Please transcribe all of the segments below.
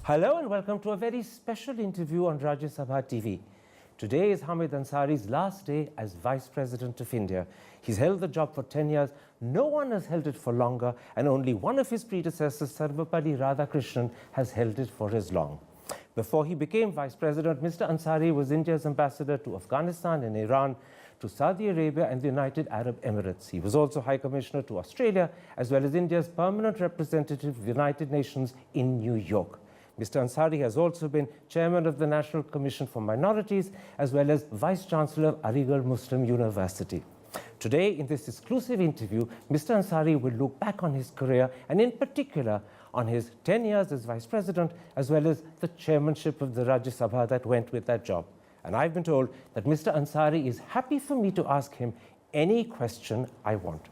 Hello and welcome to a very special interview on Rajya Sabha TV. Today is Hamid Ansari's last day as Vice President of India. He's held the job for 10 years. No one has held it for longer, and only one of his predecessors, Sarvapalli Radhakrishnan, has held it for as long. Before he became Vice President, Mr. Ansari was India's ambassador to Afghanistan and Iran, to Saudi Arabia and the United Arab Emirates. He was also High Commissioner to Australia, as well as India's permanent representative to the United Nations in New York. Mr. Ansari has also been Chairman of the National Commission for Minorities, as well as Vice-Chancellor of Aligarh Muslim University. Today, in this exclusive interview, Mr. Ansari will look back on his career, and in particular, on his 10 years as Vice President, as well as the chairmanship of the Rajya Sabha that went with that job. And I've been told that Mr. Ansari is happy for me to ask him any question I want.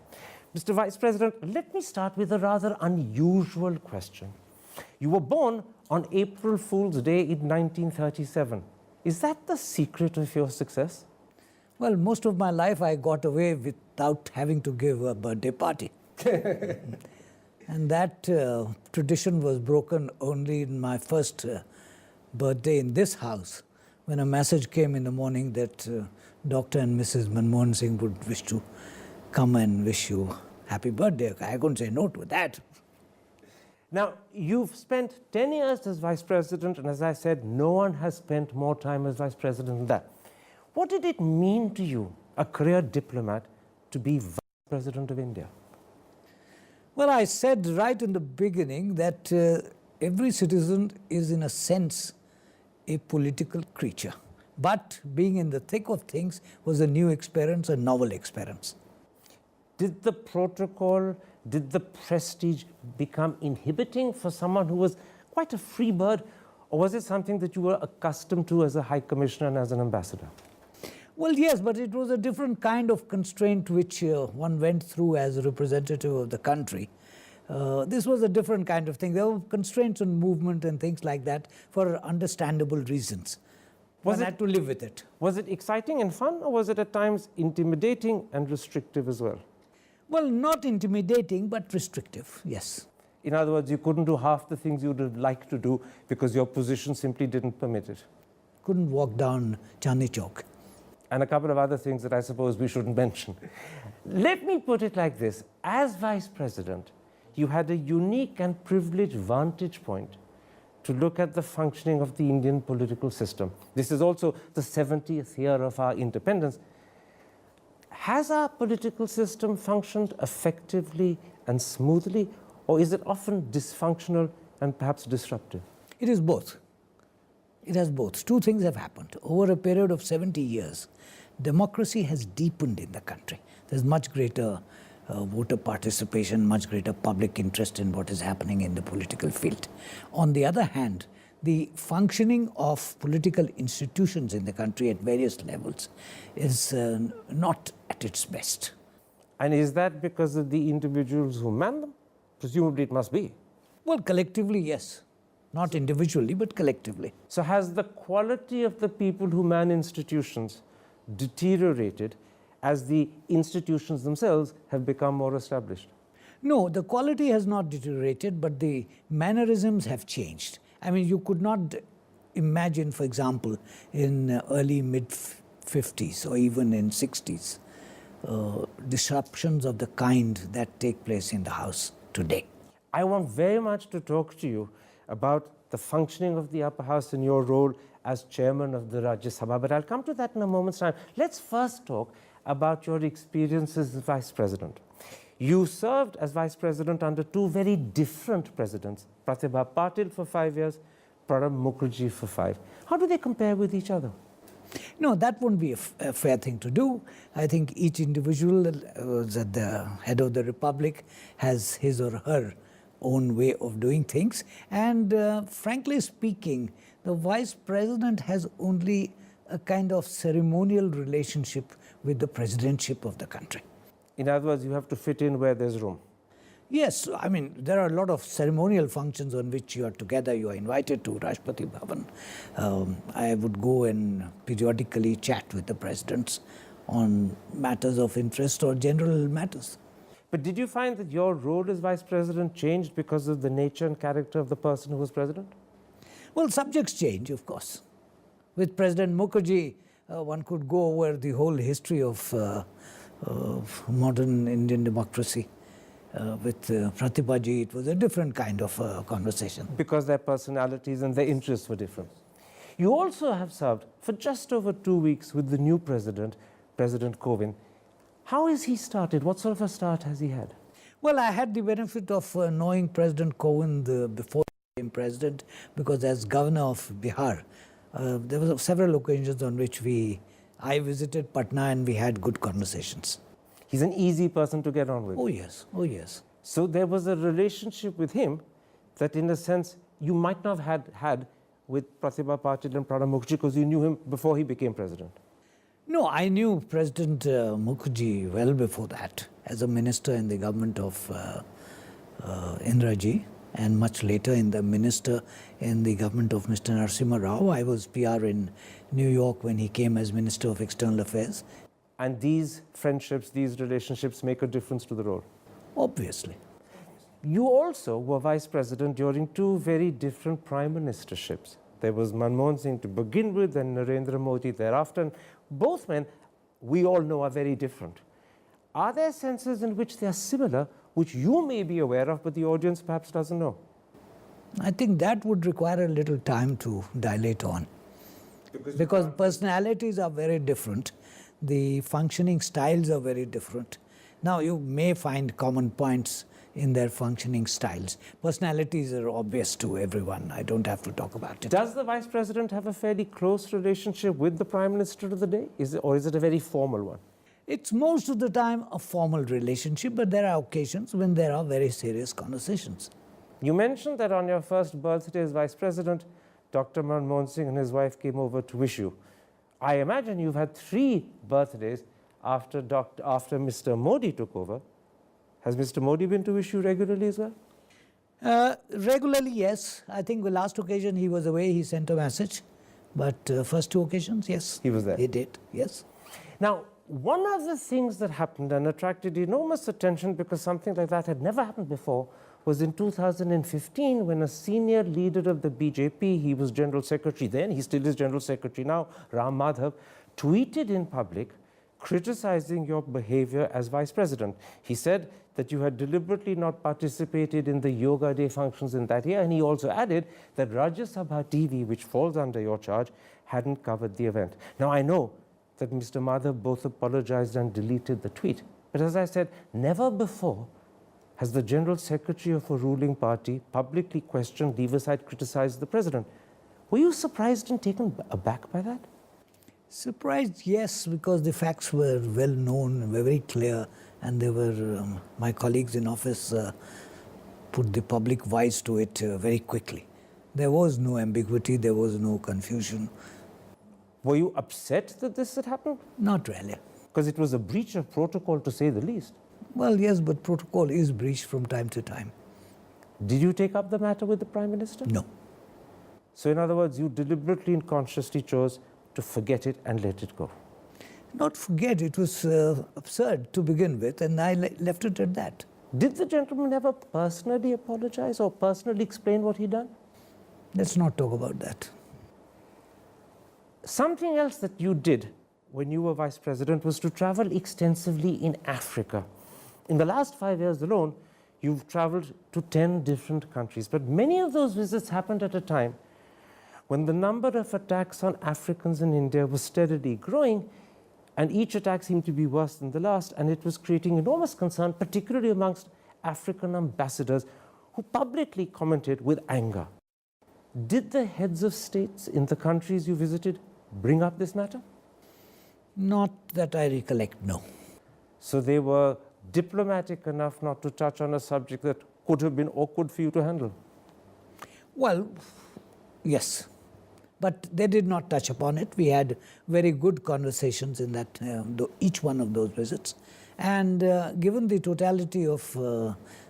Mr. Vice President, let me start with a rather unusual question. You were born on April Fool's Day in 1937. Is that the secret of your success? Well, most of my life I got away without having to give a birthday party. And that tradition was broken only in my first birthday in this house, when a message came in the morning that Dr. and Mrs. Manmohan Singh would wish to come and wish you happy birthday. I couldn't say no to that. Now, you've spent 10 years as Vice President, and as I said, no one has spent more time as Vice President than that. What did it mean to you, a career diplomat, to be Vice President of India? Well, I said right in the beginning that every citizen is, in a sense, a political creature. But being in the thick of things was a new experience, a novel experience. Did the protocol, did the prestige become inhibiting for someone who was quite a free bird, or was it something that you were accustomed to as a High Commissioner and as an ambassador? Well, yes, but it was a different kind of constraint which one went through as a representative of the country. This was a different kind of thing. There were constraints on movement and things like that for understandable reasons. One had to live with it. Was it exciting and fun, or was it at times intimidating and restrictive as well? Well, not intimidating, but restrictive, yes. In other words, you couldn't do half the things you would have liked to do because your position simply didn't permit it. Couldn't walk down Chandni Chowk. And a couple of other things that I suppose we shouldn't mention. Let me put it like this. As Vice President, you had a unique and privileged vantage point to look at the functioning of the Indian political system. This is also the 70th year of our independence. Has our political system functioned effectively and smoothly, or is it often dysfunctional and perhaps disruptive? It is both. It has both. Two things have happened. Over a period of 70 years, democracy has deepened in the country. There's much greater voter participation, much greater public interest in what is happening in the political field. On the other hand, the functioning of political institutions in the country at various levels is not at its best. And is that because of the individuals who man them? Presumably it must be. Well, collectively, yes. Not individually, but collectively. So has the quality of the people who man institutions deteriorated as the institutions themselves have become more established? No, the quality has not deteriorated, but the mannerisms have changed. I mean, you could not imagine, for example, in early mid-50s or even in 60s, disruptions of the kind that take place in the House today. I want very much to talk to you about the functioning of the upper house and your role as chairman of the Rajya Sabha, but I'll come to that in a moment's time. Let's first talk about your experiences as Vice President. You served as Vice President under two very different presidents, Pratibha Patil for 5 years, Pranab Mukherjee for 5. How do they compare with each other? No, that won't be a fair thing to do. I think each individual who's at the head of the republic has his or her own way of doing things. And frankly speaking, the Vice President has only a kind of ceremonial relationship with the presidentship of the country. In other words, you have to fit in where there's room. Yes, I mean, there are a lot of ceremonial functions on which you are together. You are invited to Rashtrapati Bhavan. I would go and periodically chat with the presidents on matters of interest or general matters. But did you find that your role as Vice President changed because of the nature and character of the person who was President? Well, subjects change, of course. With President Mukherjee, one could go over the whole history of modern Indian democracy. With Pratibha ji, it was a different kind of conversation. Because their personalities and their interests were different. You also have served for just over 2 weeks with the new president, President Kovind. How has he started? What sort of a start has he had? Well, I had the benefit of knowing President Kovind before he became president, because as governor of Bihar, there were several occasions on which I visited Patna and we had good conversations. He's an easy person to get on with. Oh yes, oh yes. So there was a relationship with him that in a sense you might not have had with Pratibha Patil and Pranab Mukherjee, because you knew him before he became president. No, I knew President Mukherjee well before that, as a minister in the government of Indiraji, and much later in the minister in the government of Mr. Narasimha Rao. I was PR in New York when he came as Minister of External Affairs. And these friendships, these relationships make a difference to the role. Obviously. You also were vice president during two very different prime ministerships. There was Manmohan Singh to begin with and Narendra Modi thereafter. And both men, we all know, are very different. Are there senses in which they are similar, which you may be aware of, but the audience perhaps doesn't know? I think that would require a little time to dilate on. Because personalities are very different. The functioning styles are very different. Now, you may find common points in their functioning styles. Personalities are obvious to everyone. I don't have to talk about it. Does the vice president have a fairly close relationship with the prime minister of the day? Or is it a very formal one? It's most of the time a formal relationship, but there are occasions when there are very serious conversations. You mentioned that on your first birthday as vice president, Dr. Manmohan Singh and his wife came over to wish you. I imagine you've had 3 birthdays after Mr. Modi took over. Has Mr. Modi been to wish you regularly as well? Regularly, yes. I think the last occasion he was away, he sent a message. But first 2 occasions, yes. He was there. He did, yes. Now, one of the things that happened and attracted enormous attention, because something like that had never happened before, was in 2015 when a senior leader of the BJP, he was General Secretary then, he still is General Secretary now, Ram Madhav, tweeted in public criticizing your behavior as vice president. He said that you had deliberately not participated in the Yoga Day functions in that year, and he also added that Rajya Sabha TV, which falls under your charge, hadn't covered the event. Now, I know that Mr. Madhav both apologized and deleted the tweet, but as I said, never before has the General Secretary of a ruling party publicly questioned, leave aside, criticized the president. Were you surprised and taken aback by that? Surprised, yes, because the facts were well known, were very clear, and they were, my colleagues in office put the public voice to it very quickly. There was no ambiguity, there was no confusion. Were you upset that this had happened? Not really. Because it was a breach of protocol, to say the least. Well, yes, but protocol is breached from time to time. Did you take up the matter with the Prime Minister? No. So in other words, you deliberately and consciously chose to forget it and let it go? Not forget, it was absurd to begin with, and I left it at that. Did the gentleman ever personally apologize or personally explain what he'd done? Let's not talk about that. Something else that you did when you were vice president was to travel extensively in Africa. In the last 5 years alone, you've traveled to 10 different countries, but many of those visits happened at a time when the number of attacks on Africans in India was steadily growing, and each attack seemed to be worse than the last, and it was creating enormous concern, particularly amongst African ambassadors who publicly commented with anger. Did the heads of states in the countries you visited bring up this matter? Not that I recollect, no. So they were diplomatic enough not to touch on a subject that could have been awkward for you to handle? Well, yes. But they did not touch upon it. We had very good conversations in that each one of those visits. And given the totality of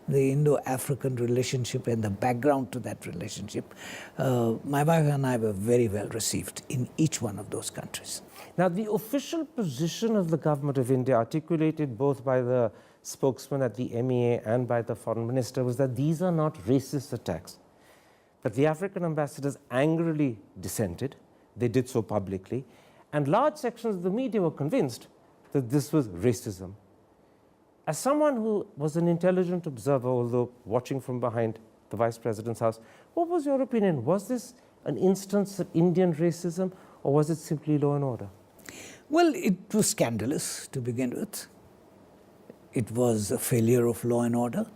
the Indo-African relationship and the background to that relationship, my wife and I were very well received in each one of those countries. Now, the official position of the government of India, articulated both by the spokesman at the MEA and by the foreign minister, was that these are not racist attacks, But the African ambassadors angrily dissented. They did so publicly. And large sections of the media were convinced that this was racism. As someone who was an intelligent observer, although watching from behind the Vice President's house, what was your opinion? Was this an instance of Indian racism, or was it simply law and order? Well, it was scandalous to begin with. It was a failure of law and order,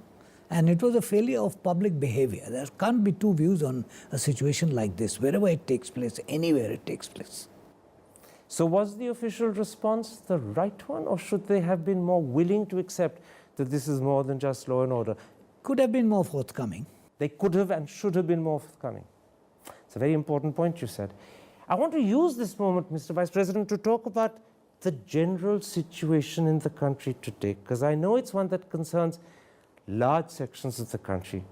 and it was a failure of public behavior. There can't be two views on a situation like this, wherever it takes place, anywhere it takes place. So was the official response the right one, or should they have been more willing to accept that this is more than just law and order? Could have been more forthcoming. They could have and should have been more forthcoming. It's a very important point you said. I want to use this moment, Mr. Vice President, to talk about the general situation in the country today, because I know it's one that concerns large sections of the country.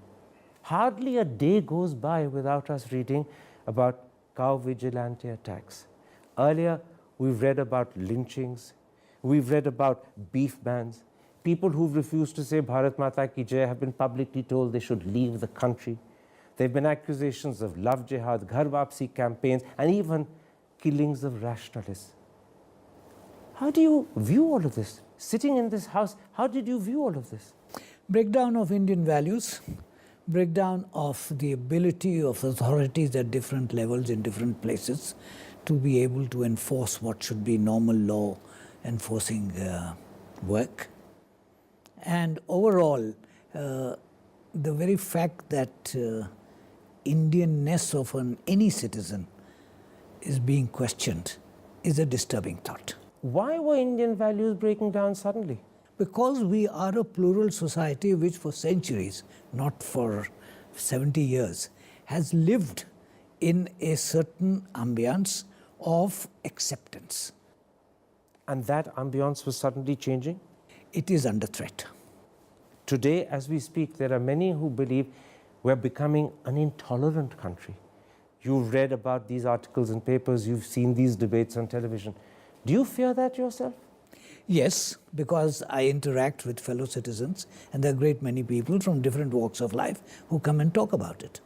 Hardly a day goes by without us reading about cow vigilante attacks. Earlier, we've read about lynchings. We've read about beef bans. People who've refused to say Bharat Mata Ki Jai have been publicly told they should leave the country. There have been accusations of love jihad, ghar wapsi campaigns, and even killings of rationalists. How do you view all of this? Sitting in this house, how did you view all of this? Breakdown of Indian values, breakdown of the ability of authorities at different levels in different places to be able to enforce what should be normal law enforcing work. And overall, the very fact that Indianness of any citizen is being questioned is a disturbing thought. Why were Indian values breaking down suddenly? Because we are a plural society which for centuries, not for 70 years, has lived in a certain ambience of acceptance. And that ambience was suddenly changing? It is under threat. Today, as we speak, there are many who believe we're becoming an intolerant country. You've read about these articles in papers, you've seen these debates on television. Do you fear that yourself? Yes, because I interact with fellow citizens, and there are a great many people from different walks of life who come and talk about it.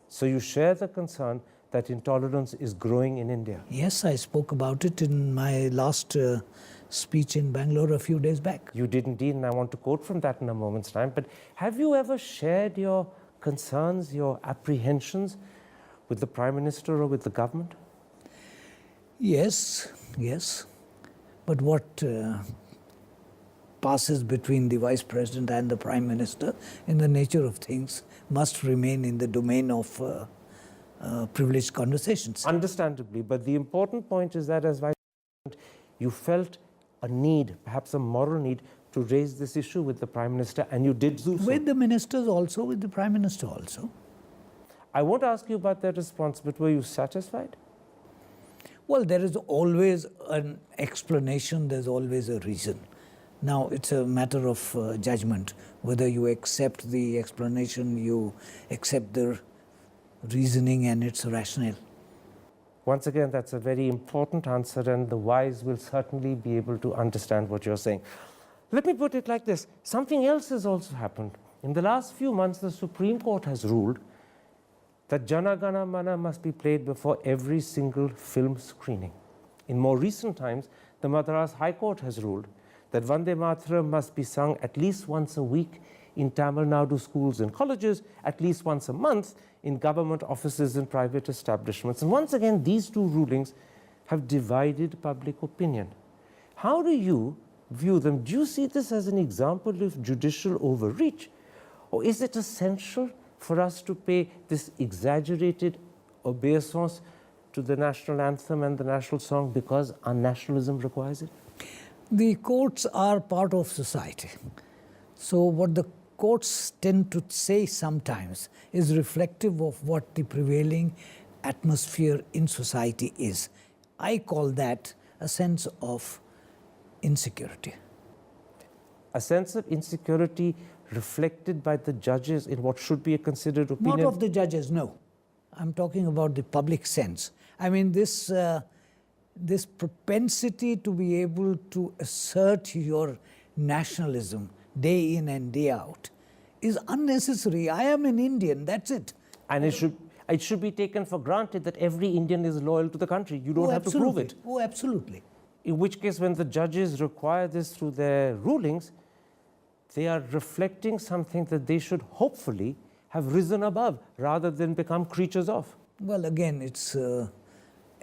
So you share the concern that intolerance is growing in India? Yes, I spoke about it in my last speech in Bangalore a few days back. You did indeed, and I want to quote from that in a moment's time. But have you ever shared your concerns, your apprehensions with the Prime Minister or with the government? Yes. But what passes between the Vice President and the Prime Minister, in the nature of things, must remain in the domain of privileged conversations. Understandably, but the important point is that as Vice President, you felt a need, perhaps a moral need, to raise this issue with the Prime Minister, and you did do so. With the ministers also, with the Prime Minister also. I won't ask you about their response, but were you satisfied? Well, there is always an explanation, there's always a reason. Now, it's a matter of judgment, whether you accept the explanation, you accept the reasoning and its rationale. Once again, that's a very important answer, and the wise will certainly be able to understand what you're saying. Let me put it like this. Something else has also happened. In the last few months, the Supreme Court has ruled that Jana Gana Mana must be played before every single film screening. In more recent times, the Madras High Court has ruled that Vande Mataram must be sung at least once a week in Tamil Nadu schools and colleges, at least once a month in government offices and private establishments. And once again, these two rulings have divided public opinion. How do you view them? Do you see this as an example of judicial overreach? Or is it essential for us to pay this exaggerated obeisance to the national anthem and the national song because our nationalism requires it? The courts are part of society. So what the courts tend to say sometimes is reflective of what the prevailing atmosphere in society is. I call that a sense of insecurity. A sense of insecurity reflected by the judges in what should be a considered opinion? Not of the judges, no. I'm talking about the public sense. I mean, this propensity to be able to assert your nationalism day in and day out is unnecessary. I am an Indian, that's it. And it should, It should be taken for granted that every Indian is loyal to the country. You don't have to prove it. Oh, absolutely. In which case, when the judges require this through their rulings, they are reflecting something that they should hopefully have risen above rather than become creatures of. Well, again, it's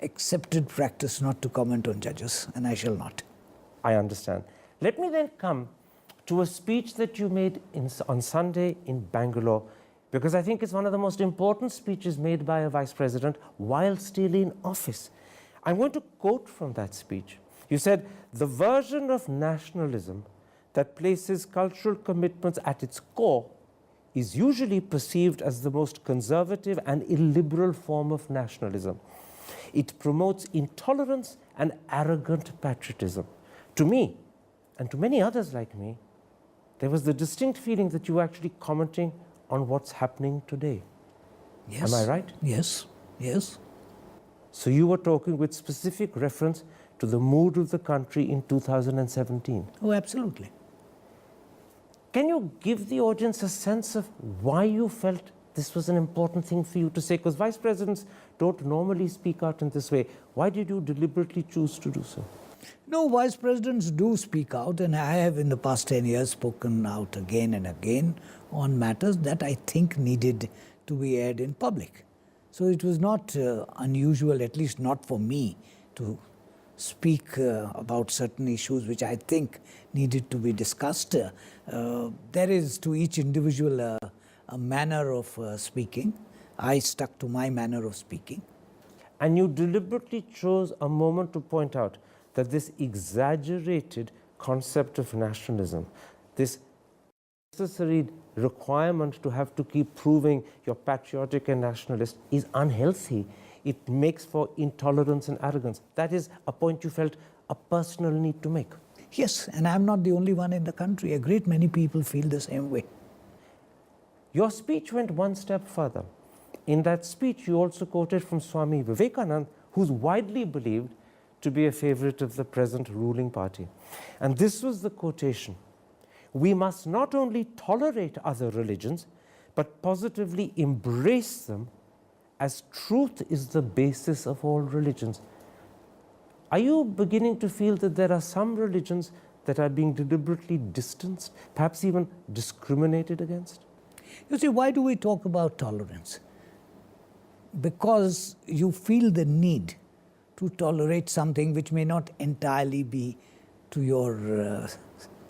accepted practice not to comment on judges, and I shall not. I understand. Let me then come to a speech that you made on Sunday in Bangalore, because I think it's one of the most important speeches made by a vice president while still in office. I'm going to quote from that speech. You said, "The version of nationalism that places cultural commitments at its core is usually perceived as the most conservative and illiberal form of nationalism. It promotes intolerance and arrogant patriotism." To me, and to many others like me, there was the distinct feeling that you were actually commenting on what's happening today. Yes. Am I right? Yes, yes. So you were talking with specific reference to the mood of the country in 2017. Oh, absolutely. Can you give the audience a sense of why you felt this was an important thing for you to say? Because vice presidents don't normally speak out in this way. Why did you deliberately choose to do so? No, vice presidents do speak out, and I have in the past 10 years spoken out again and again on matters that I think needed to be aired in public. So it was not unusual, at least not for me, to speak about certain issues which I think needed to be discussed. There is to each individual a manner of speaking. I stuck to my manner of speaking. And you deliberately chose a moment to point out that this exaggerated concept of nationalism, this necessary requirement to have to keep proving you're patriotic and nationalist, is unhealthy. It makes for intolerance and arrogance. That is a point you felt a personal need to make. Yes, and I'm not the only one in the country. A great many people feel the same way. Your speech went one step further. In that speech, you also quoted from Swami Vivekananda, who's widely believed to be a favorite of the present ruling party. And this was the quotation: "We must not only tolerate other religions, but positively embrace them, as truth is the basis of all religions." Are you beginning to feel that there are some religions that are being deliberately distanced, perhaps even discriminated against? You see, why do we talk about tolerance? Because you feel the need to tolerate something which may not entirely be to your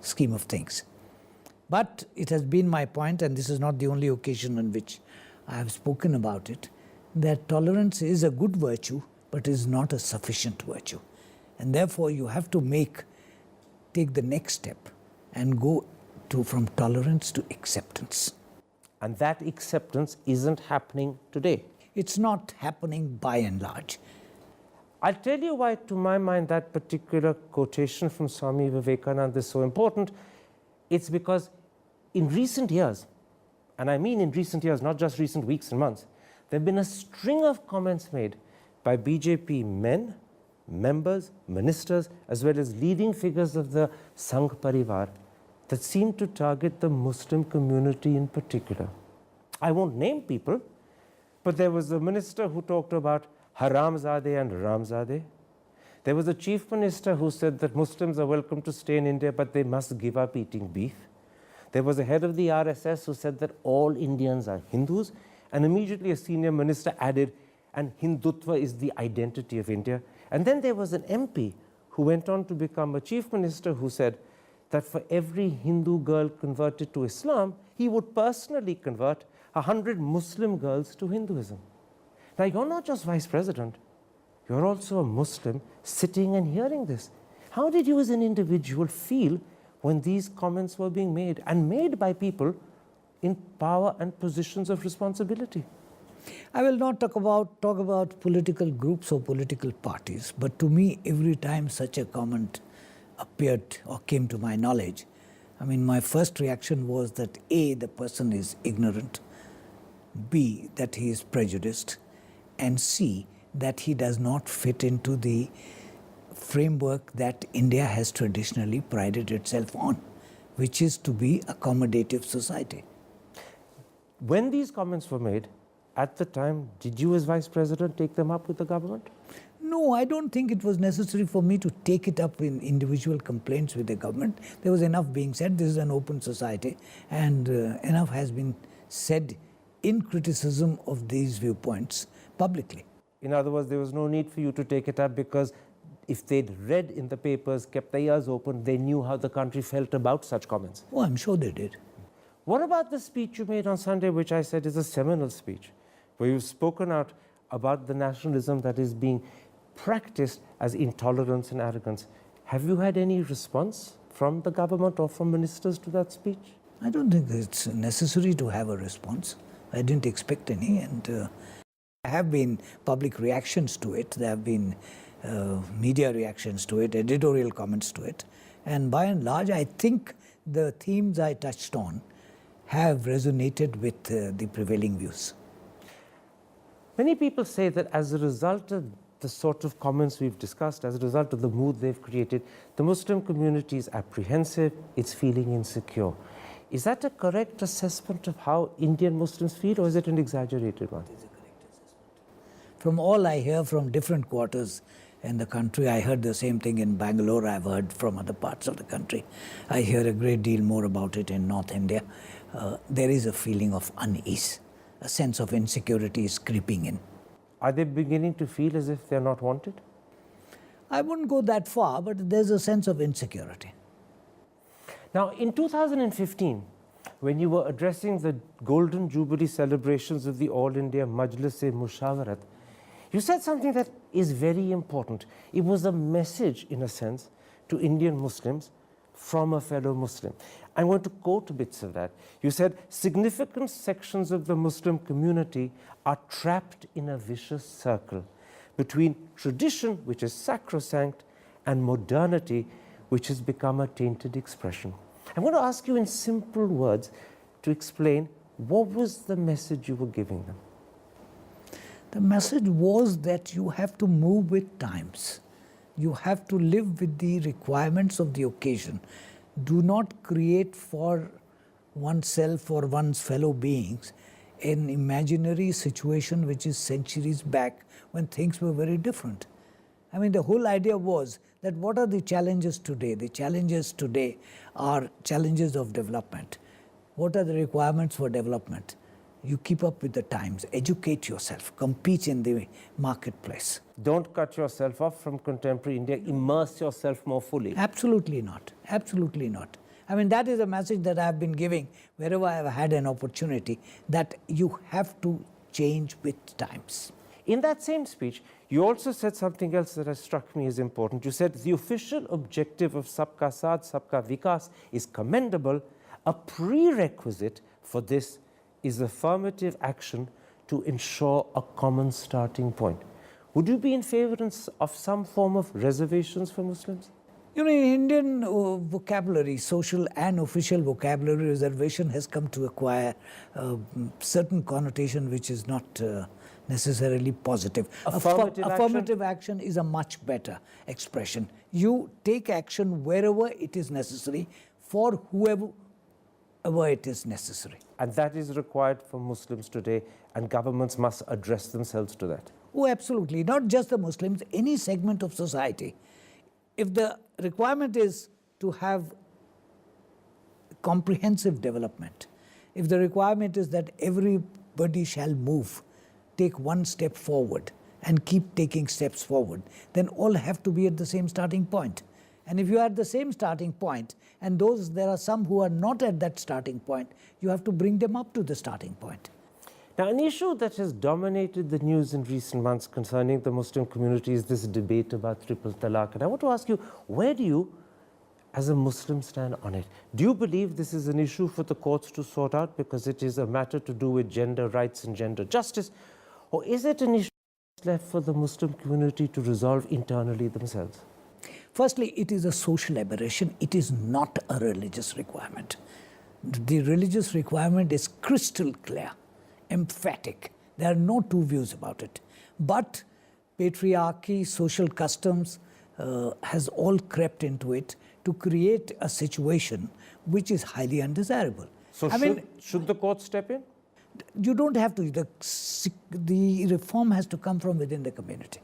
scheme of things. But it has been my point, and this is not the only occasion on which I have spoken about it, that tolerance is a good virtue, but is not a sufficient virtue. And therefore you have to take the next step and go from tolerance to acceptance. And that acceptance isn't happening today. It's not happening by and large. I'll tell you why, to my mind, that particular quotation from Swami Vivekananda is so important. It's because in recent years, and I mean in recent years, not just recent weeks and months, there have been a string of comments made by BJP men, members, ministers, as well as leading figures of the Sangh Parivar that seem to target the Muslim community in particular. I won't name people, but there was a minister who talked about Haramzadeh and Ramzadeh. There was a chief minister who said that Muslims are welcome to stay in India, but they must give up eating beef. There was a head of the RSS who said that all Indians are Hindus, and immediately a senior minister added, and Hindutva is the identity of India. And then there was an MP who went on to become a chief minister who said that for every Hindu girl converted to Islam, he would personally convert 100 Muslim girls to Hinduism. Now, you're not just vice president, you're also a Muslim sitting and hearing this. How did you as an individual feel when these comments were being made, and made by people in power and positions of responsibility? I will not talk about political groups or political parties, but to me, every time such a comment appeared or came to my knowledge, I mean, my first reaction was that A, the person is ignorant, B, that he is prejudiced, and C, that he does not fit into the framework that India has traditionally prided itself on, which is to be accommodative society. When these comments were made, at the time, did you as Vice President take them up with the government? No, I don't think it was necessary for me to take it up in individual complaints with the government. There was enough being said. This is an open society, and enough has been said in criticism of these viewpoints publicly. In other words, there was no need for you to take it up because if they'd read in the papers, kept their ears open, they knew how the country felt about such comments. Oh, I'm sure they did. What about the speech you made on Sunday, which I said is a seminal speech, where you've spoken out about the nationalism that is being practiced as intolerance and arrogance? Have you had any response from the government or from ministers to that speech? I don't think it's necessary to have a response. I didn't expect any, and there have been public reactions to it. There have been media reactions to it, editorial comments to it. And by and large, I think the themes I touched on have resonated with the prevailing views. Many people say that as a result of the sort of comments we've discussed, as a result of the mood they've created, the Muslim community is apprehensive, it's feeling insecure. Is that a correct assessment of how Indian Muslims feel, or is it an exaggerated one? It's a correct assessment. From all I hear from different quarters in the country, I heard the same thing in Bangalore, I've heard from other parts of the country. I hear a great deal more about it in North India. There is a feeling of unease. A sense of insecurity is creeping in. Are they beginning to feel as if they're not wanted? I wouldn't go that far, but there's a sense of insecurity. Now, in 2015, when you were addressing the Golden Jubilee celebrations of the All India Majlis-e-Mushawarat, you said something that is very important. It was a message, in a sense, to Indian Muslims from a fellow Muslim. I'm going to quote bits of that. You said, significant sections of the Muslim community are trapped in a vicious circle between tradition, which is sacrosanct, and modernity, which has become a tainted expression. I'm going to ask you in simple words to explain what was the message you were giving them. The message was that you have to move with times. You have to live with the requirements of the occasion. Do not create for oneself or one's fellow beings an imaginary situation which is centuries back when things were very different. I mean, the whole idea was that what are the challenges today? The challenges today are challenges of development. What are the requirements for development? You keep up with the times, educate yourself, compete in the marketplace. Don't cut yourself off from contemporary India, immerse yourself more fully. Absolutely not. Absolutely not. I mean, that is a message that I have been giving wherever I have had an opportunity, that you have to change with times. In that same speech, you also said something else that has struck me as important. You said the official objective of Sabka Saath, Sabka Vikas is commendable. A prerequisite for this is affirmative action to ensure a common starting point. Would you be in favor of some form of reservations for Muslims? You know, in Indian vocabulary, social and official vocabulary, reservation has come to acquire certain connotation which is not necessarily positive. Affirmative action is a much better expression. You take action wherever it is necessary for whoever it is necessary. And that is required for Muslims today, and governments must address themselves to that. Oh, absolutely. Not just the Muslims, any segment of society. If the requirement is to have comprehensive development, if the requirement is that everybody shall move, take one step forward and keep taking steps forward, then all have to be at the same starting point. And if you are at the same starting point, and there are some who are not at that starting point, you have to bring them up to the starting point. Now, an issue that has dominated the news in recent months concerning the Muslim community is this debate about triple talaq. And I want to ask you, where do you, as a Muslim, stand on it? Do you believe this is an issue for the courts to sort out because it is a matter to do with gender rights and gender justice? Or is it an issue left for the Muslim community to resolve internally themselves? Firstly, it is a social aberration. It is not a religious requirement. The religious requirement is crystal clear, emphatic. There are no two views about it. But patriarchy, social customs has all crept into it to create a situation which is highly undesirable. So should the court step in? You don't have to. The reform has to come from within the community.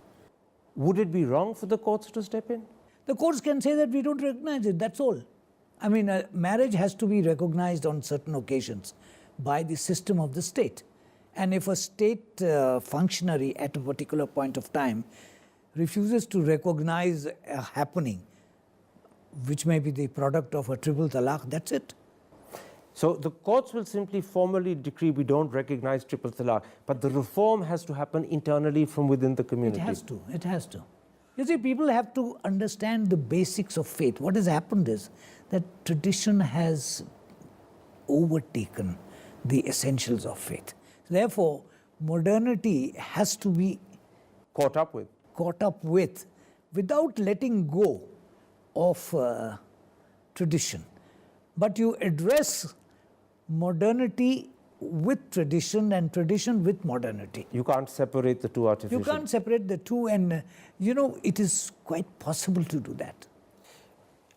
Would it be wrong for the courts to step in? The courts can say that we don't recognize it, that's all. I mean, marriage has to be recognized on certain occasions by the system of the state. And if a state functionary at a particular point of time refuses to recognize a happening, which may be the product of a triple talaq, that's it. So the courts will simply formally decree we don't recognize triple talaq, but the reform has to happen internally from within the community. It has to. You see, people have to understand the basics of faith. What has happened is that tradition has overtaken the essentials of faith. Therefore, modernity has to be Caught up with without letting go of tradition. But you address modernity with tradition and tradition with modernity. You can't separate the two artificially. You can't separate the two, and it is quite possible to do that.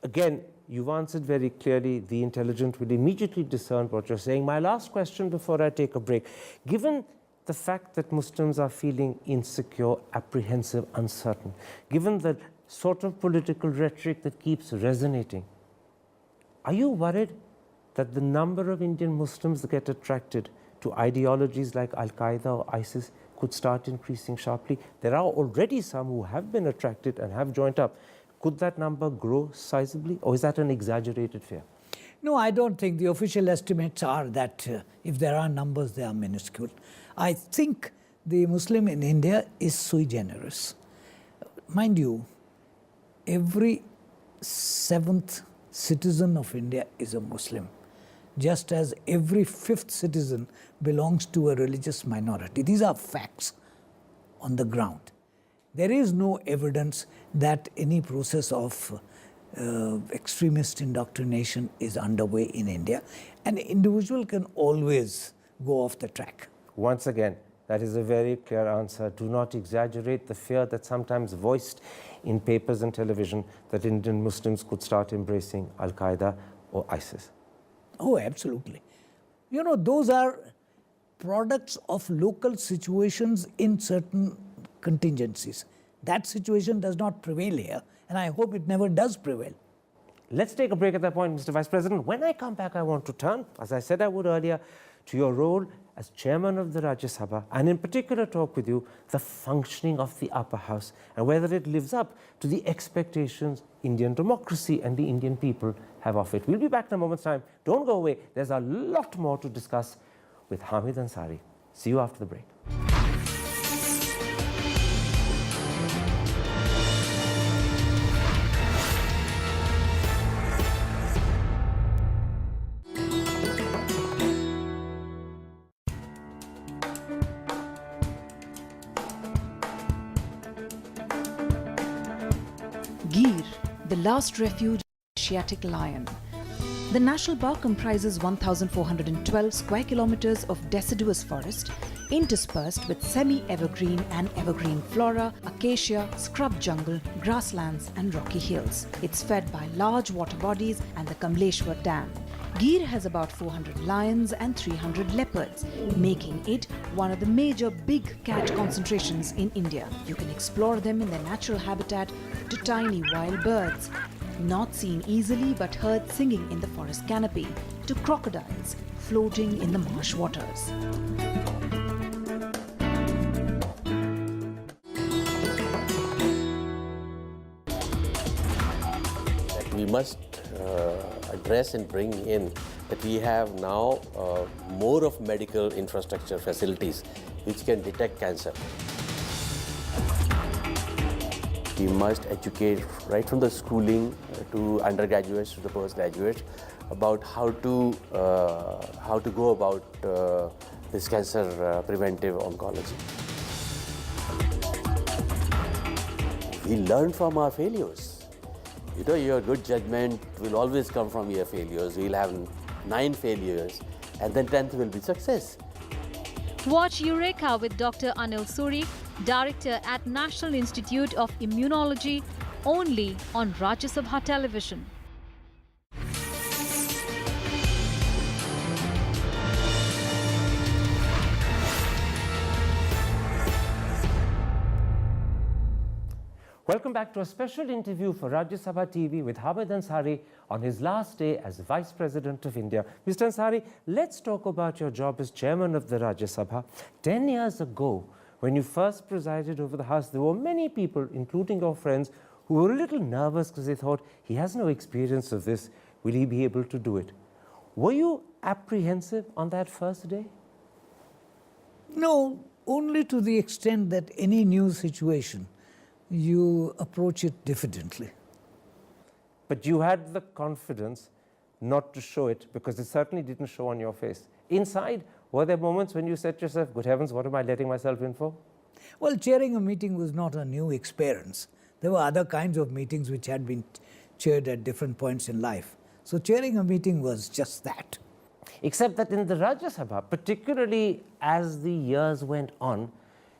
Again, you've answered very clearly. The intelligent will immediately discern what you're saying. My last question before I take a break. Given the fact that Muslims are feeling insecure, apprehensive, uncertain, given the sort of political rhetoric that keeps resonating, are you worried that the number of Indian Muslims that get attracted to ideologies like Al-Qaeda or ISIS could start increasing sharply? There are already some who have been attracted and have joined up. Could that number grow sizably, or is that an exaggerated fear? No, I don't think. The official estimates are that if there are numbers, they are minuscule. I think the Muslim in India is sui generis. Mind you, every seventh citizen of India is a Muslim, just as every fifth citizen belongs to a religious minority. These are facts on the ground. There is no evidence that any process of extremist indoctrination is underway in India. An individual can always go off the track. Once again, that is a very clear answer. Do not exaggerate the fear that's sometimes voiced in papers and television that Indian Muslims could start embracing Al-Qaeda or ISIS. Oh, absolutely. Those are products of local situations in certain contingencies. That situation does not prevail here, and I hope it never does prevail. Let's take a break at that point, Mr. Vice President. When I come back, I want to turn, as I said I would earlier, to your role as chairman of the Rajya Sabha, and in particular talk with you the functioning of the upper house and whether it lives up to the expectations Indian democracy and the Indian people have of it. We'll be back in a moment's time. Don't go away. There's a lot more to discuss with Hamid Ansari. See you after the break. Gir, the last refuge of the Asiatic lion. The national park comprises 1,412 square kilometers of deciduous forest, interspersed with semi-evergreen and evergreen flora, acacia, scrub jungle, grasslands and rocky hills. It's fed by large water bodies and the Kamleshwar Dam. Gir has about 400 lions and 300 leopards, making it one of the major big cat concentrations in India. You can explore them in their natural habitat to tiny wild birds, not seen easily but heard singing in the forest canopy, to crocodiles floating in the marsh waters. We must address and bring in that we have now more of medical infrastructure facilities which can detect cancer. We must educate right from the schooling to undergraduates to the postgraduates about how to go about this cancer preventive oncology. We learn from our failures. Your good judgment will always come from your failures. We'll have 9 failures and then 10th will be success. Watch Eureka with Dr. Anil Suri, Director at National Institute of Immunology, only on Rajya Sabha Television. Welcome back to a special interview for Rajya Sabha TV with Hamid Ansari on his last day as Vice President of India. Mr. Ansari, let's talk about your job as Chairman of the Rajya Sabha. 10 years ago, when you first presided over the House, there were many people, including your friends, who were a little nervous because they thought, he has no experience of this, will he be able to do it? Were you apprehensive on that first day? No, only to the extent that any new situation, you approach it diffidently. But you had the confidence not to show it because it certainly didn't show on your face. Inside, were there moments when you said to yourself, good heavens, what am I letting myself in for? Well, chairing a meeting was not a new experience. There were other kinds of meetings which had been chaired at different points in life. So chairing a meeting was just that. Except that in the Rajya Sabha, particularly as the years went on,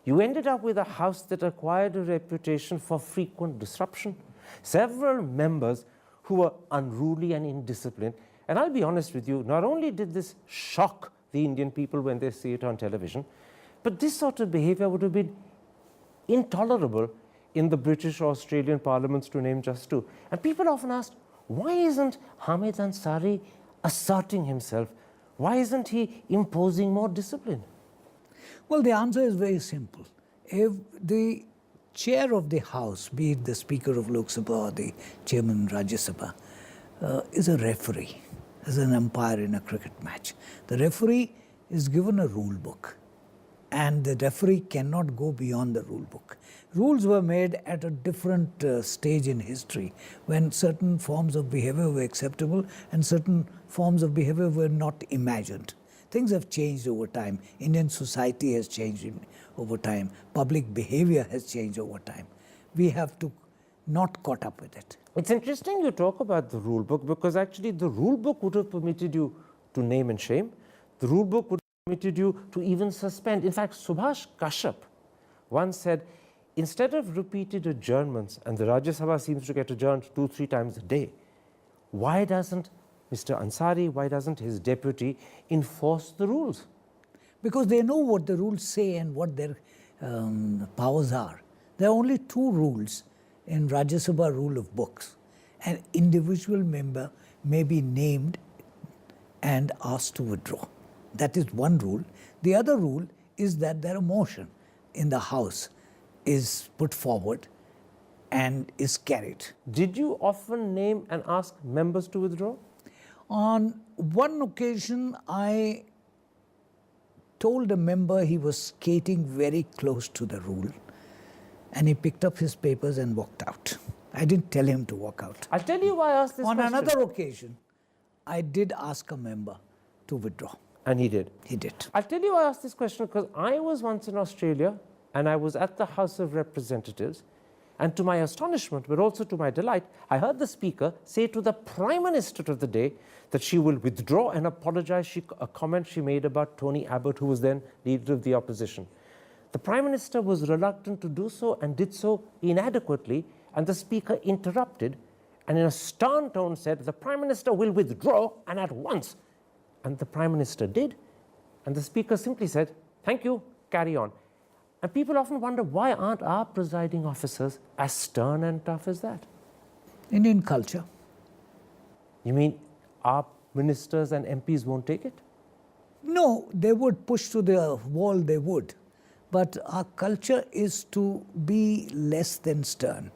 you ended up with a House that acquired a reputation for frequent disruption. Several members who were unruly and indisciplined. And I'll be honest with you, not only did this shock the Indian people when they see it on television, but this sort of behavior would have been intolerable in the British or Australian parliaments, to name just two. And people often asked, why isn't Hamid Ansari asserting himself? Why isn't he imposing more discipline? Well, the answer is very simple. If the chair of the House, be it the Speaker of Lok Sabha or the Chairman Rajya Sabha, is a referee, is an umpire in a cricket match. The referee is given a rule book, and the referee cannot go beyond the rule book. Rules were made at a different stage in history when certain forms of behavior were acceptable and certain forms of behavior were not imagined. Things have changed over time. Indian society has changed over time. Public behavior has changed over time. We have to not caught up with it. It's interesting you talk about the rule book because actually the rule book would have permitted you to name and shame. The rule book would have permitted you to even suspend. In fact, Subhash Kashyap once said, instead of repeated adjournments, and the Rajya Sabha seems to get adjourned 2-3 times a day, why doesn't Mr. Ansari, why doesn't his deputy enforce the rules? Because they know what the rules say and what their powers are. There are only 2 rules in Rajya Sabha rule of books. An individual member may be named and asked to withdraw. That is one rule. The other rule is that their motion in the House is put forward and is carried. Did you often name and ask members to withdraw? On one occasion, I told a member he was skating very close to the rule, and he picked up his papers and walked out. I didn't tell him to walk out. I'll tell you why I asked this question. On another occasion, I did ask a member to withdraw. And he did? He did. I'll tell you why I asked this question because I was once in Australia and I was at the House of Representatives, and to my astonishment, but also to my delight, I heard the Speaker say to the Prime Minister of the day that she will withdraw and apologize a comment she made about Tony Abbott, who was then leader of the opposition. The Prime Minister was reluctant to do so and did so inadequately, and the Speaker interrupted and in a stern tone said, the Prime Minister will withdraw and at once. And the Prime Minister did, and the Speaker simply said, thank you, carry on. And people often wonder, why aren't our presiding officers as stern and tough as that? Indian culture. You mean our ministers and MPs won't take it? No, they would push to the wall, they would. But our culture is to be less than stern.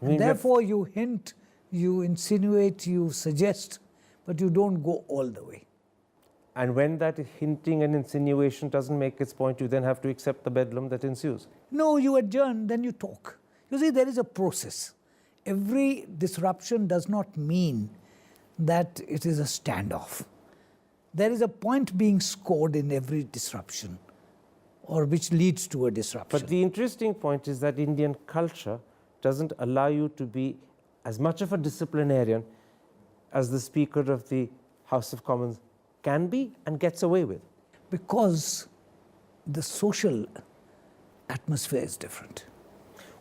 And therefore, you hint, you insinuate, you suggest, but you don't go all the way. And when that hinting and insinuation doesn't make its point, you then have to accept the bedlam that ensues. No, you adjourn, then you talk. You see, there is a process. Every disruption does not mean that it is a standoff. There is a point being scored in every disruption, or which leads to a disruption. But the interesting point is that Indian culture doesn't allow you to be as much of a disciplinarian as the Speaker of the House of Commons can be and gets away with. Because the social atmosphere is different.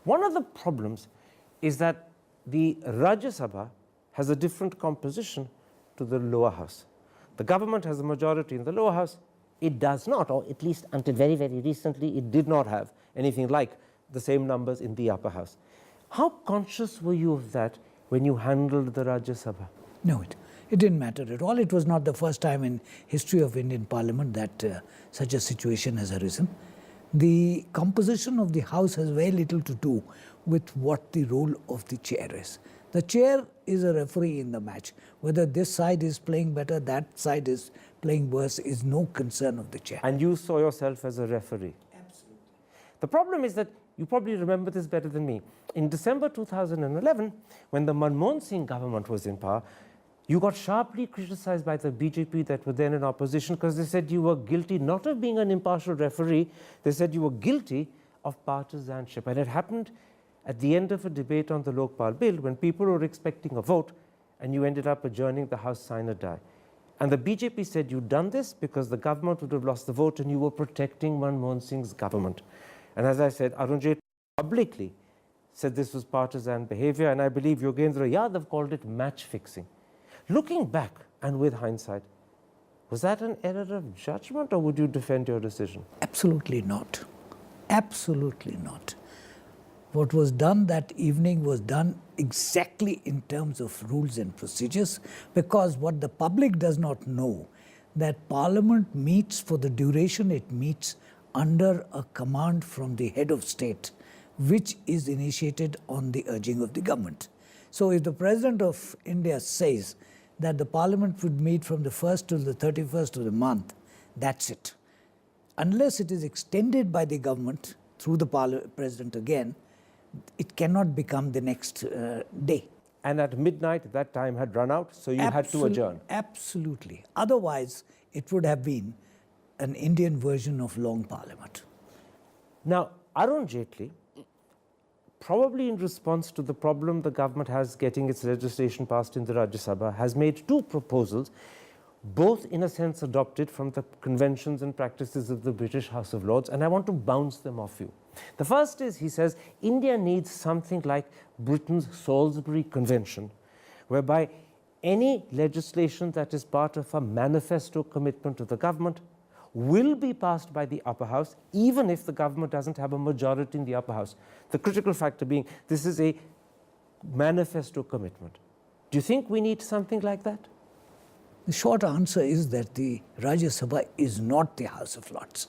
One of the problems is that the Rajya Sabha has a different composition to the lower house. The government has a majority in the lower house. It does not, or at least until very, very recently, it did not have anything like the same numbers in the upper house. How conscious were you of that when you handled the Rajya Sabha? No, it didn't matter at all. It was not the first time in history of Indian Parliament that such a situation has arisen. The composition of the House has very little to do with what the role of the chair is. The chair is a referee in the match. Whether this side is playing better, that side is playing worse, is no concern of the chair. And you saw yourself as a referee? Absolutely. The problem is that you probably remember this better than me. In December 2011, when the Manmohan Singh government was in power, you got sharply criticized by the BJP that were then in opposition because they said you were guilty not of being an impartial referee, they said you were guilty of partisanship. And it happened at the end of a debate on the Lokpal bill when people were expecting a vote and you ended up adjourning the House sign or die. And the BJP said you'd done this because the government would have lost the vote and you were protecting Manmohan Singh's government. And as I said, Arun Jaitley publicly said this was partisan behavior, and I believe Yogendra Yadav called it match fixing. Looking back and with hindsight, was that an error of judgment or would you defend your decision? Absolutely not. Absolutely not. What was done that evening was done exactly in terms of rules and procedures, because what the public does not know, that Parliament meets for the duration it meets under a command from the head of state, which is initiated on the urging of the government. So if the President of India says that the Parliament would meet from the 1st to the 31st of the month, that's it. Unless it is extended by the government through the President again, it cannot become the next day. And at midnight, that time had run out, so you had to adjourn. Absolutely. Otherwise, it would have been an Indian version of long Parliament. Now, Arun Jaitley, probably in response to the problem the government has getting its legislation passed in the Rajya Sabha, has made two proposals, both in a sense adopted from the conventions and practices of the British House of Lords, and I want to bounce them off you. The first is, he says, India needs something like Britain's Salisbury Convention, whereby any legislation that is part of a manifesto commitment to the government will be passed by the upper house, even if the government doesn't have a majority in the upper house. The critical factor being, this is a manifesto commitment. Do you think we need something like that? The short answer is that the Rajya Sabha is not the House of Lords.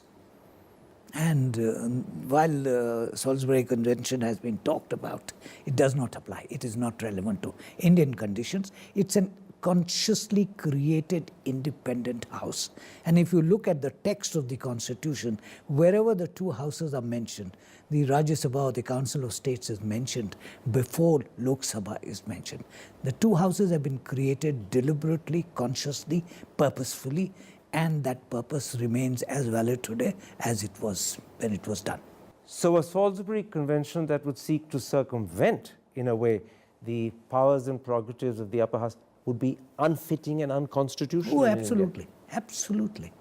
And while the Salisbury Convention has been talked about, it does not apply. It is not relevant to Indian conditions. It's an consciously created independent house. And if you look at the text of the Constitution, wherever the two houses are mentioned, the Rajya Sabha or the Council of States is mentioned before Lok Sabha is mentioned. The two houses have been created deliberately, consciously, purposefully, and that purpose remains as valid today as it was when it was done. So a Salisbury Convention that would seek to circumvent, in a way, the powers and prerogatives of the upper house would be unfitting and unconstitutional. Oh, absolutely. Absolutely.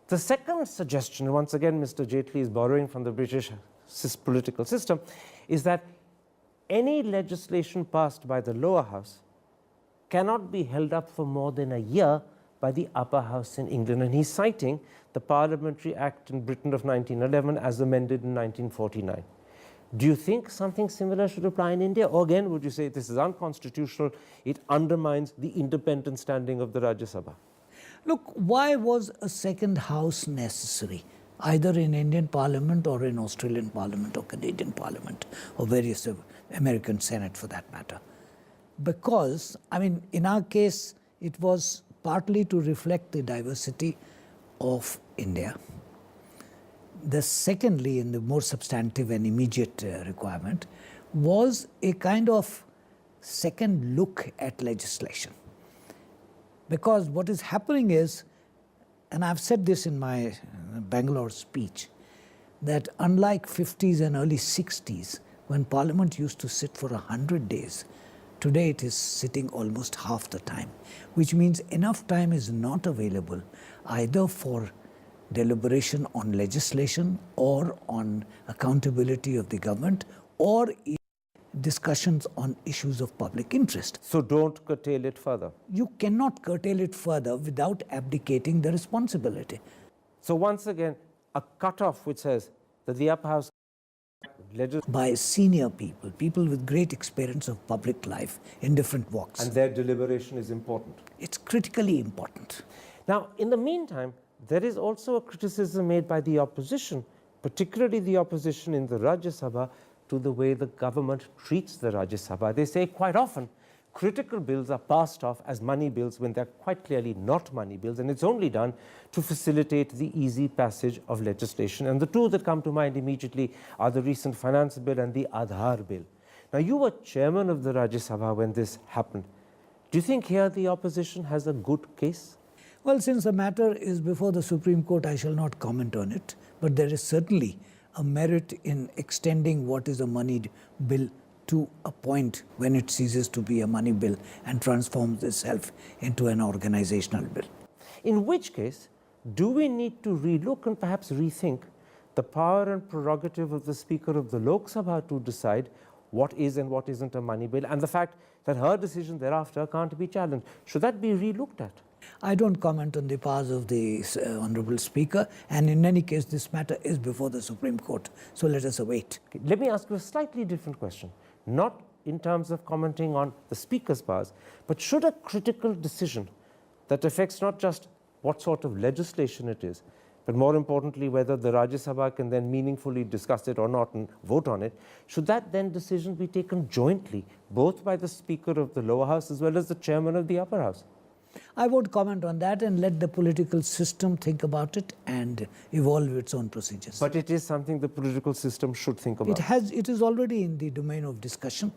The second suggestion, and once again Mr. Jaitley is borrowing from the British political system, is that any legislation passed by the lower house cannot be held up for more than a year by the upper house in England. And he's citing the Parliamentary Act in Britain of 1911 as amended in 1949. Do you think something similar should apply in India? Or again, would you say this is unconstitutional, it undermines the independent standing of the Rajya Sabha? Look, why was a second house necessary, either in Indian Parliament or in Australian Parliament or Canadian Parliament or various American Senate for that matter? Because, I mean, in our case, it was partly to reflect the diversity of India. The secondly, and the more substantive and immediate requirement, was a kind of second look at legislation. Because what is happening is, and I've said this in my Bangalore speech, that unlike 50s and early 60s, when Parliament used to sit for 100 days, today it is sitting almost half the time, which means enough time is not available either for deliberation on legislation or on accountability of the government or discussions on issues of public interest. So don't curtail it further. You cannot curtail it further without abdicating the responsibility. So once again, a cutoff which says that the upper house by senior people, people with great experience of public life in different walks. And their deliberation is important. It's critically important. Now, in the meantime, there is also a criticism made by the opposition, particularly the opposition in the Rajya Sabha, to the way the government treats the Rajya Sabha. They say quite often critical bills are passed off as money bills when they're quite clearly not money bills, and it's only done to facilitate the easy passage of legislation. And the two that come to mind immediately are the recent finance bill and the Aadhaar bill. Now, you were chairman of the Rajya Sabha when this happened. Do you think here the opposition has a good case? Well, since the matter is before the Supreme Court, I shall not comment on it, but there is certainly a merit in extending what is a moneyed bill to a point when it ceases to be a money bill and transforms itself into an organizational bill. In which case, do we need to relook and perhaps rethink the power and prerogative of the Speaker of the Lok Sabha to decide what is and what isn't a money bill, and the fact that her decision thereafter can't be challenged? Should that be relooked at? I don't comment on the powers of the Honourable Speaker, and in any case, this matter is before the Supreme Court, so let us await. Okay, let me ask you a slightly different question, not in terms of commenting on the Speaker's powers, but should a critical decision that affects not just what sort of legislation it is, but more importantly, whether the Rajya Sabha can then meaningfully discuss it or not and vote on it, should that then decision be taken jointly, both by the Speaker of the lower house as well as the chairman of the upper house? I won't comment on that and let the political system think about it and evolve its own procedures. But it is something the political system should think about. It is already in the domain of discussion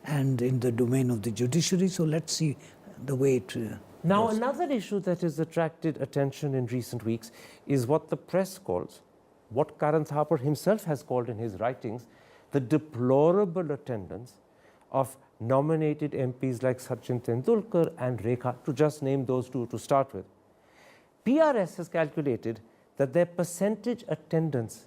and in the domain of the judiciary, so let's see the way it Now, goes. another issue that has attracted attention in recent weeks is what the press calls, what Karan Thapar himself has called in his writings, the deplorable attendance of nominated MPs like Sachin Tendulkar and Rekha, to just name those two to start with. PRS has calculated that their percentage attendance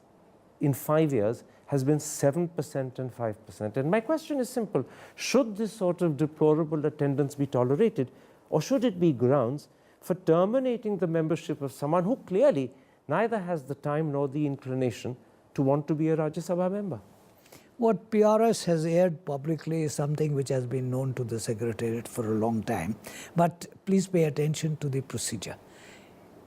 in 5 years has been 7% and 5%. And my question is simple: should this sort of deplorable attendance be tolerated, or should it be grounds for terminating the membership of someone who clearly neither has the time nor the inclination to want to be a Rajya Sabha member? What PRS has aired publicly is something which has been known to the Secretariat for a long time, but please pay attention to the procedure.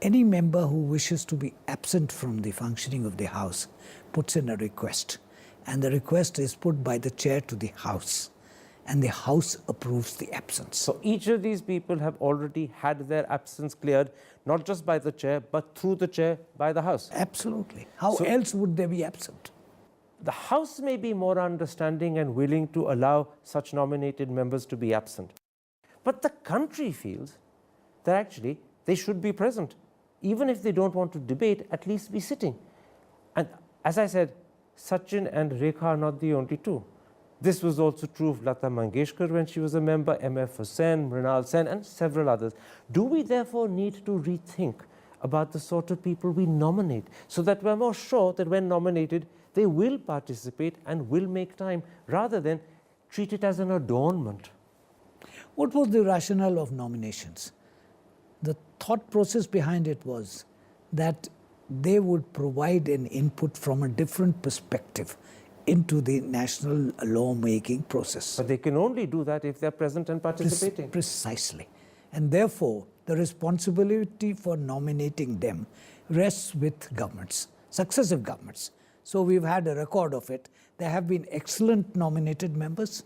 Any member who wishes to be absent from the functioning of the House puts in a request, and the request is put by the chair to the House, and the House approves the absence. So each of these people have already had their absence cleared, not just by the chair, but through the chair by the House. Absolutely. How else would they be absent? The House may be more understanding and willing to allow such nominated members to be absent. But the country feels that actually they should be present. Even if they don't want to debate, at least be sitting. And as I said, Sachin and Rekha are not the only two. This was also true of Lata Mangeshkar when she was a member, M.F. Hussain, Mrinal Sen, and several others. Do we therefore need to rethink about the sort of people we nominate, so that we're more sure that when nominated, they will participate and will make time, rather than treat it as an adornment? What was the rationale of nominations? The thought process behind it was that they would provide an input from a different perspective into the national law-making process. But they can only do that if they're present and participating. Precisely. And therefore, the responsibility for nominating them rests with governments, successive governments. So we've had a record of it. There have been excellent nominated members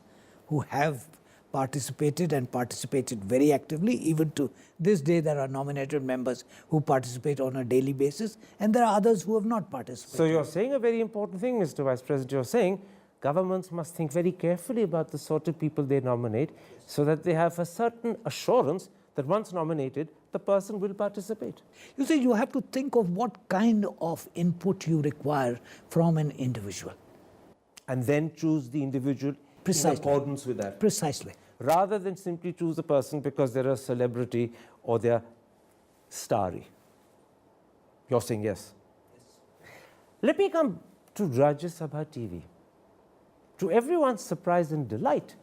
who have participated and participated very actively. Even to this day, there are nominated members who participate on a daily basis, and there are others who have not participated. So you're saying a very important thing, Mr. Vice President. You're saying governments must think very carefully about the sort of people they nominate, so that they have a certain assurance that once nominated, the person will participate. You see, you have to think of what kind of input you require from an individual. And then choose the individual Precisely. in accordance with that. Precisely. Rather than simply choose a person because they're a celebrity or they're starry. You're saying yes? Let me come to Rajya Sabha TV. To everyone's surprise and delight,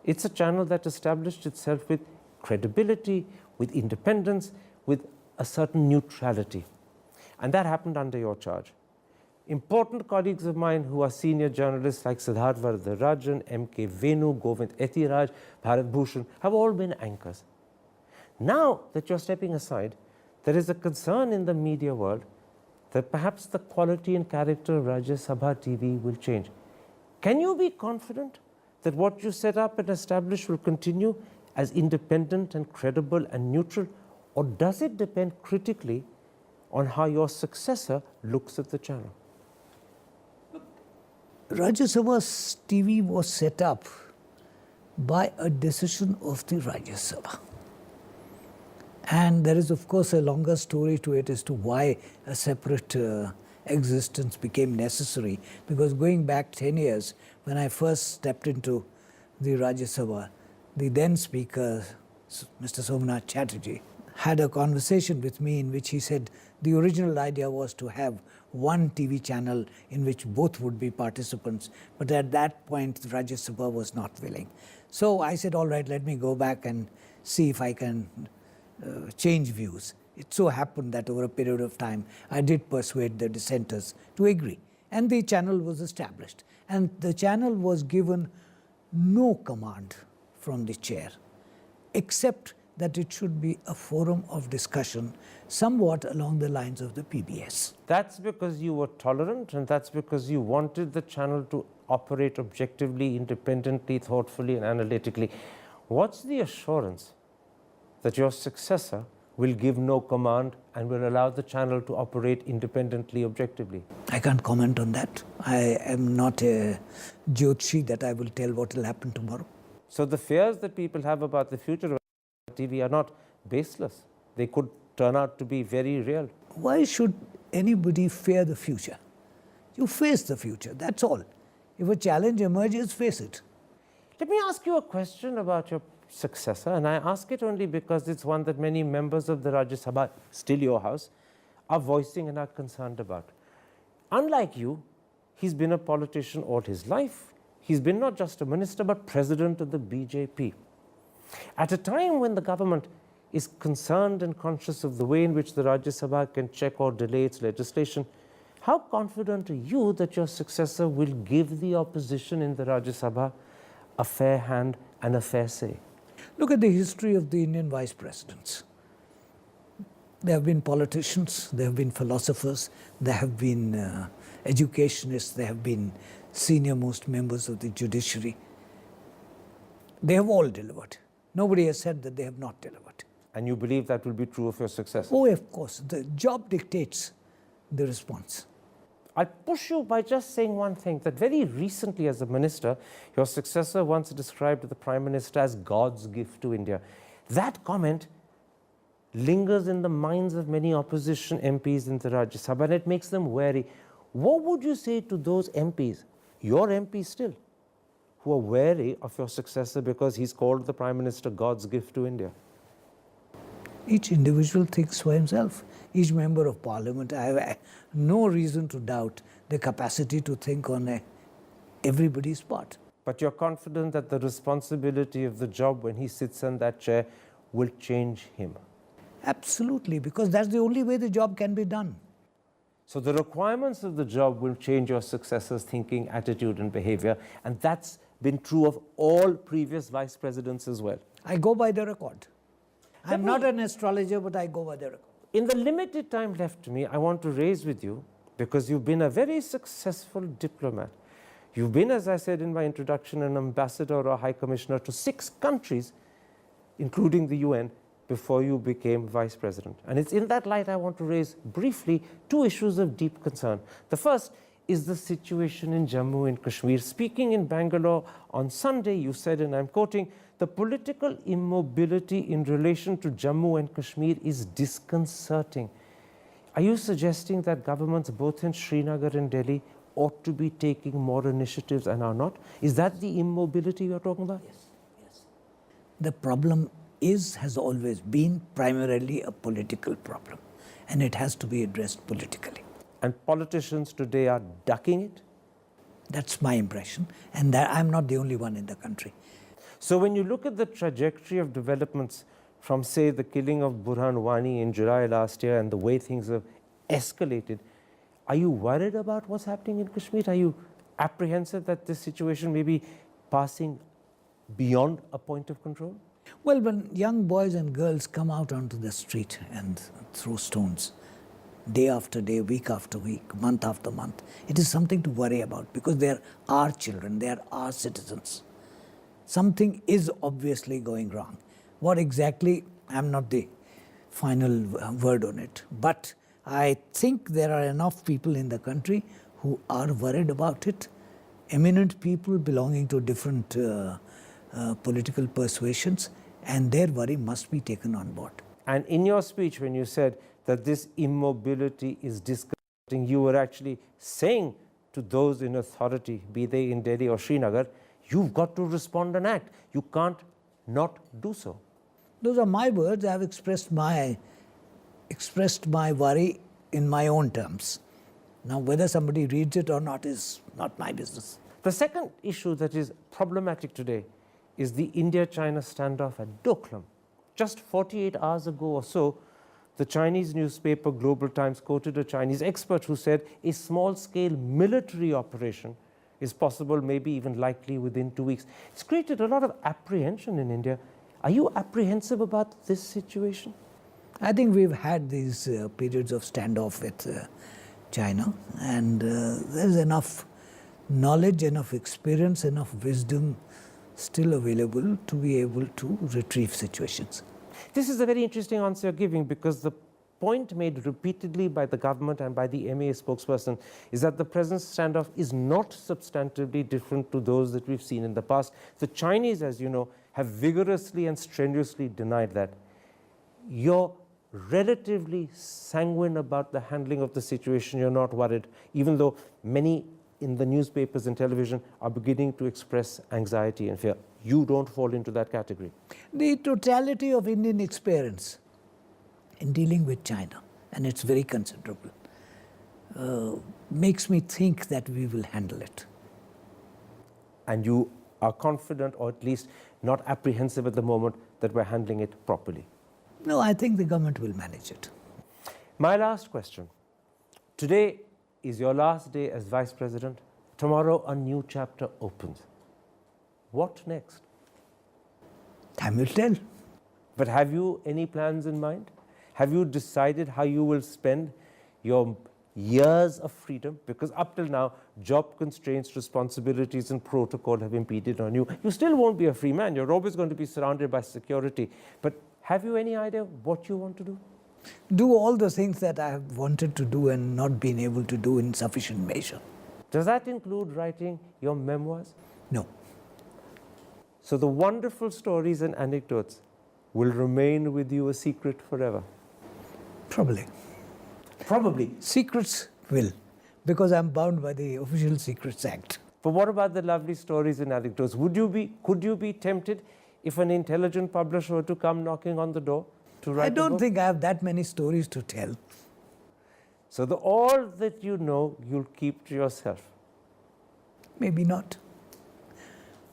it's a channel that established itself with credibility, with independence, with a certain neutrality. And that happened under your charge. Important colleagues of mine who are senior journalists like Siddharth Varadarajan, M.K. Venu, Govind Etiraj, Bharat Bhushan have all been anchors. Now that you're stepping aside, there is a concern in the media world that perhaps the quality and character of Rajya Sabha TV will change. Can you be confident that what you set up and established will continue as independent and credible and neutral, or does it depend critically on how your successor looks at the channel? Rajya Sabha TV was set up by a decision of the Rajya Sabha. And there is, of course, a longer story to it as to why a separate existence became necessary. Because going back 10 years, when I first stepped into the Rajya Sabha, the then Speaker, Mr. Somnath Chatterjee, had a conversation with me in which he said the original idea was to have one TV channel in which both would be participants, but at that point the Rajya Sabha was not willing. So I said, all right, let me go back and see if I can change views. It so happened that over a period of time I did persuade the dissenters to agree, and the channel was established. And the channel was given no command from the chair, except that it should be a forum of discussion somewhat along the lines of the PBS. That's because you were tolerant, and that's because you wanted the channel to operate objectively, independently, thoughtfully, and analytically. What's the assurance that your successor will give no command and will allow the channel to operate independently, objectively? I can't comment on that. I am not a Jyotshi that I will tell what will happen tomorrow. So the fears that people have about the future of TV are not baseless. They could turn out to be very real. Why should anybody fear the future? You face the future, that's all. If a challenge emerges, face it. Let me ask you a question about your successor, and I ask it only because it's one that many members of the Rajya Sabha, still your house, are voicing and are concerned about. Unlike you, he's been a politician all his life. He's been not just a minister, but president of the BJP. At a time when the government is concerned and conscious of the way in which the Rajya Sabha can check or delay its legislation, how confident are you that your successor will give the opposition in the Rajya Sabha a fair hand and a fair say? Look at the history of the Indian vice presidents. There have been politicians, there have been philosophers, there have been educationists, there have been senior-most members of the judiciary. They have all delivered. Nobody has said that they have not delivered. And you believe that will be true of your successor? Oh, of course. The job dictates the response. I'll push you by just saying one thing, that very recently as a minister, your successor once described the Prime Minister as God's gift to India. That comment lingers in the minds of many opposition MPs in the Rajya Sabha, and it makes them wary. What would you say to those MPs, your MPs still, who are wary of your successor because he's called the Prime Minister God's gift to India? Each individual thinks for himself. Each member of parliament, I have no reason to doubt the capacity to think on everybody's part. But you're confident that the responsibility of the job when he sits in that chair will change him? Absolutely, because that's the only way the job can be done. So the requirements of the job will change your successor's thinking, attitude, and behavior, and that's been true of all previous vice presidents as well. I go by the record. I'm not an astrologer, but I go by the record. In the limited time left to me, I want to raise with you, because you've been a very successful diplomat. You've been, as I said in my introduction, an ambassador or a high commissioner to 6 countries, including the UN, before you became vice president. And it's in that light I want to raise briefly 2 issues of deep concern. The first is the situation in Jammu and Kashmir. Speaking in Bangalore on Sunday, you said, and I'm quoting, "The political immobility in relation to Jammu and Kashmir is disconcerting." Are you suggesting that governments both in Srinagar and Delhi ought to be taking more initiatives and are not? Is that the immobility you're talking about? Yes. The problem has always been primarily a political problem, and it has to be addressed politically. And politicians today are ducking it? That's my impression, and that I'm not the only one in the country. So when you look at the trajectory of developments from, say, the killing of Burhan Wani in July last year and the way things have escalated, Are you worried about what's happening in Kashmir? Are you apprehensive that this situation may be passing beyond a point of control? Well, when young boys and girls come out onto the street and throw stones, day after day, week after week, month after month, it is something to worry about because they are our children, they are our citizens. Something is obviously going wrong. What exactly, I'm not the final word on it, but I think there are enough people in the country who are worried about it, eminent people belonging to different political persuasions, and their worry must be taken on board. And in your speech, when you said that this immobility is disconcerting, you were actually saying to those in authority, be they in Delhi or Srinagar, you've got to respond and act. You can't not do so. Those are my words. I have expressed my worry in my own terms. Now, whether somebody reads it or not is not my business. The second issue that is problematic today is the India-China standoff at Doklam. Just 48 hours ago or so, the Chinese newspaper Global Times quoted a Chinese expert who said a small-scale military operation is possible, maybe even likely within 2 weeks. It's created a lot of apprehension in India. Are you apprehensive about this situation? I think we've had these periods of standoff with China, and there's enough knowledge, enough experience, enough wisdom still available to be able to retrieve situations. This is a very interesting answer you're giving, because the point made repeatedly by the government and by the MA spokesperson is that the present standoff is not substantively different to those that we've seen in the past. The Chinese, as you know, have vigorously and strenuously denied that. You're relatively sanguine about the handling of the situation. You're not worried, even though many in the newspapers and television are beginning to express anxiety and fear. You don't fall into that category. The totality of Indian experience in dealing with China, and it's very considerable, makes me think that we will handle it. And you are confident, or at least not apprehensive at the moment, that we're handling it properly? No, I think the government will manage it. My last question. Today is your last day as Vice President. Tomorrow a new chapter opens. What next? Time will tell. But have you any plans in mind? Have you decided how you will spend your years of freedom? Because up till now, job constraints, responsibilities and protocol have impeded on you. You still won't be a free man. You're always going to be surrounded by security. But have you any idea what you want to do? Do all the things that I have wanted to do and not been able to do in sufficient measure. Does that include writing your memoirs? No. So the wonderful stories and anecdotes will remain with you a secret forever? Probably. Probably. Secrets will, because I'm bound by the Official Secrets Act. But what about the lovely stories and anecdotes? Could you be tempted if an intelligent publisher were to come knocking on the door to write I a don't book? think I have that many stories to tell. So all that you know, you'll keep to yourself. Maybe not.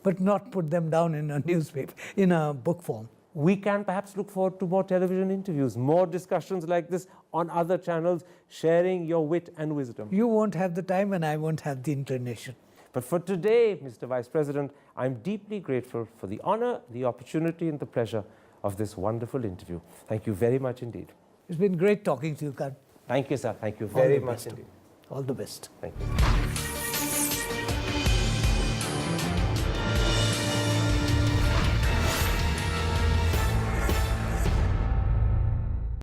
But not put them down in a newspaper, in a book form. We can perhaps look forward to more television interviews, more discussions like this on other channels, sharing your wit and wisdom. You won't have the time and I won't have the inclination. But for today, Mr. Vice President, I'm deeply grateful for the honor, the opportunity and the pleasure of this wonderful interview. Thank you very much indeed. It's been great talking to you, Kar. Thank you, sir. Thank you very much best. indeed. All the best. Thank you.